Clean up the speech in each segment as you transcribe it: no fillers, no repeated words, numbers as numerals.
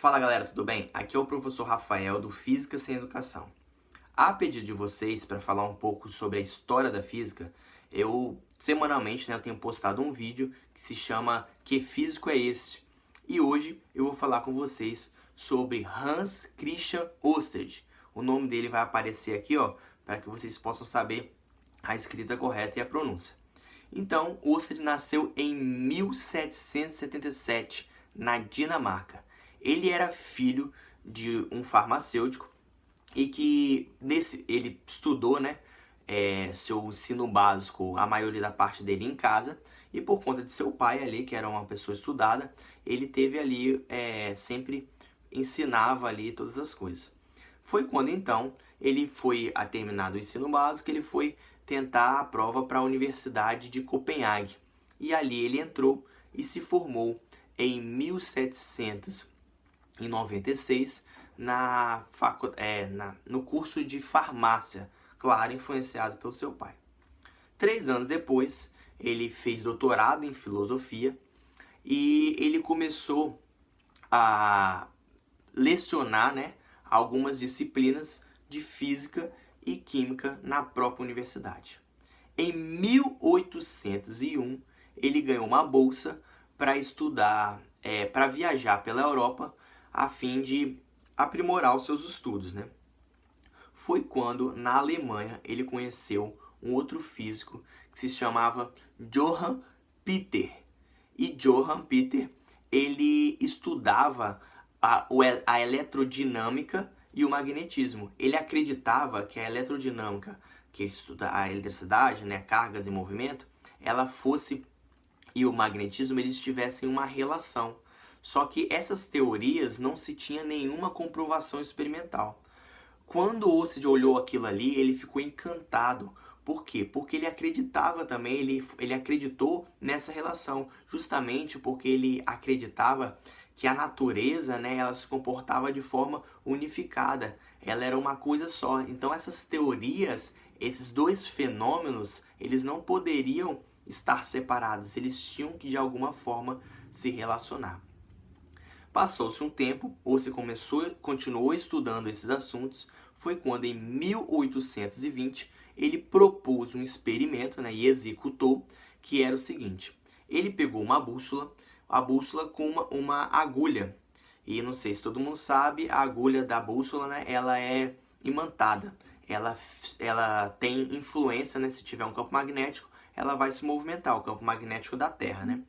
Fala galera, tudo bem? Aqui é o professor Rafael do Física Sem Educação. A pedido de vocês para falar um pouco sobre a história da física, eu semanalmente eu tenho postado um vídeo que se chama Que Físico é Este? E hoje eu vou falar com vocês sobre Hans Christian Ørsted. O nome dele vai aparecer aqui, ó, para que vocês possam saber a escrita correta e a pronúncia. Então, Ørsted nasceu em 1777 na Dinamarca. Ele era filho de um farmacêutico e que ele estudou, seu ensino básico, a maioria da parte dele em casa, e por conta de seu pai ali, que era uma pessoa estudada, ele teve ali, sempre ensinava ali todas as coisas. Foi quando então ele foi a terminar o ensino básico, ele foi tentar a prova para a Universidade de Copenhague. E ali ele entrou e se formou em 1796 no curso de farmácia, claro, influenciado pelo seu pai. 3 anos depois, ele fez doutorado em filosofia e ele começou a lecionar, algumas disciplinas de física e química na própria universidade. Em 1801, ele ganhou uma bolsa para estudar, para viajar pela Europa, a fim de aprimorar os seus estudos, Foi quando, na Alemanha, ele conheceu um outro físico que se chamava Johann Peter. E Johann Peter, ele estudava a eletrodinâmica e o magnetismo. Ele acreditava que a eletrodinâmica, que estuda a eletricidade, cargas em movimento, ela fosse, e o magnetismo, eles tivessem uma relação. Só que essas teorias não se tinha nenhuma comprovação experimental. Quando o Ørsted olhou aquilo ali, ele ficou encantado. Por quê? Porque ele acreditava também, ele acreditou nessa relação, justamente porque ele acreditava que a natureza, ela se comportava de forma unificada, ela era uma coisa só. Então essas teorias, esses dois fenômenos, eles não poderiam estar separados, eles tinham que de alguma forma se relacionar. Passou-se um tempo, Ørsted continuou estudando esses assuntos. Foi quando, em 1820, ele propôs um experimento, e executou, que era o seguinte: ele pegou uma bússola, a bússola com uma agulha. E não sei se todo mundo sabe, a agulha da bússola, ela é imantada. Ela tem influência, se tiver um campo magnético, ela vai se movimentar, o campo magnético da Terra,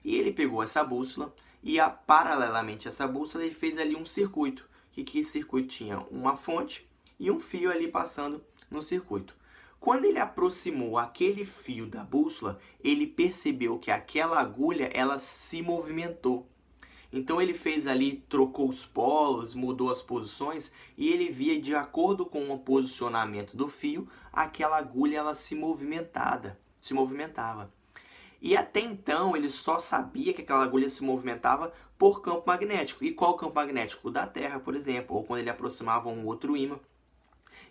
E ele pegou essa bússola e, paralelamente a essa bússola, ele fez ali um circuito. Que esse circuito tinha uma fonte e um fio ali passando no circuito. Quando ele aproximou aquele fio da bússola, ele percebeu que aquela agulha, ela se movimentou. Então ele fez ali, trocou os polos, mudou as posições e ele via, de acordo com o posicionamento do fio, aquela agulha ela se movimentava. E até então ele só sabia que aquela agulha se movimentava por campo magnético. E qual campo magnético? O da Terra, por exemplo, ou quando ele aproximava um outro ímã.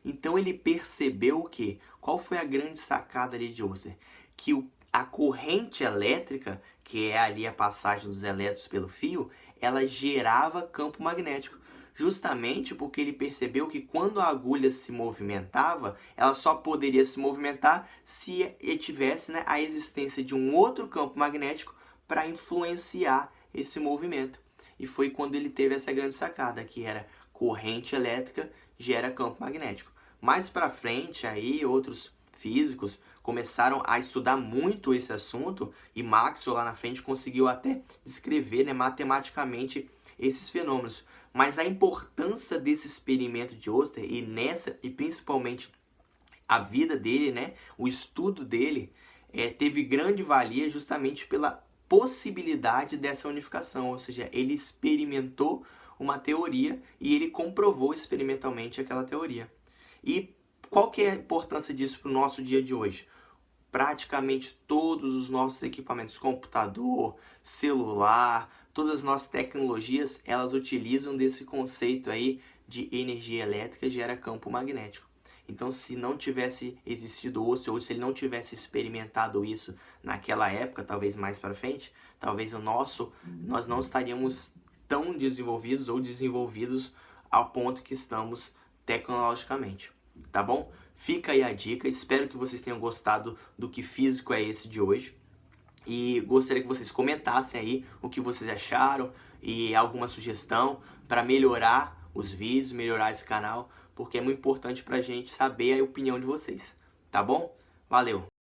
Então ele percebeu o quê? Qual foi a grande sacada ali de Ørsted? Que a corrente elétrica, que é ali a passagem dos elétrons pelo fio, ela gerava campo magnético. Justamente porque ele percebeu que quando a agulha se movimentava, ela só poderia se movimentar se tivesse, a existência de um outro campo magnético para influenciar esse movimento. E foi quando ele teve essa grande sacada, que era corrente elétrica gera campo magnético. Mais para frente, aí outros físicos começaram a estudar muito esse assunto e Maxwell lá na frente conseguiu até descrever, matematicamente esses fenômenos. Mas a importância desse experimento de Ørsted e principalmente a vida dele, o estudo dele, teve grande valia justamente pela possibilidade dessa unificação, ou seja, ele experimentou uma teoria e ele comprovou experimentalmente aquela teoria. E qual que é a importância disso para o nosso dia de hoje? Praticamente todos os nossos equipamentos, computador, celular, todas as nossas tecnologias, elas utilizam desse conceito aí de energia elétrica gera campo magnético. Então, se não tivesse existido Ørsted, ou se ele não tivesse experimentado isso naquela época, talvez mais para frente, talvez nós não estaríamos tão desenvolvidos ou desenvolvidos ao ponto que estamos tecnologicamente, tá bom? Fica aí a dica, espero que vocês tenham gostado do Que Físico é Esse de hoje. E gostaria que vocês comentassem aí o que vocês acharam e alguma sugestão para melhorar os vídeos, melhorar esse canal, porque é muito importante para a gente saber a opinião de vocês, tá bom? Valeu!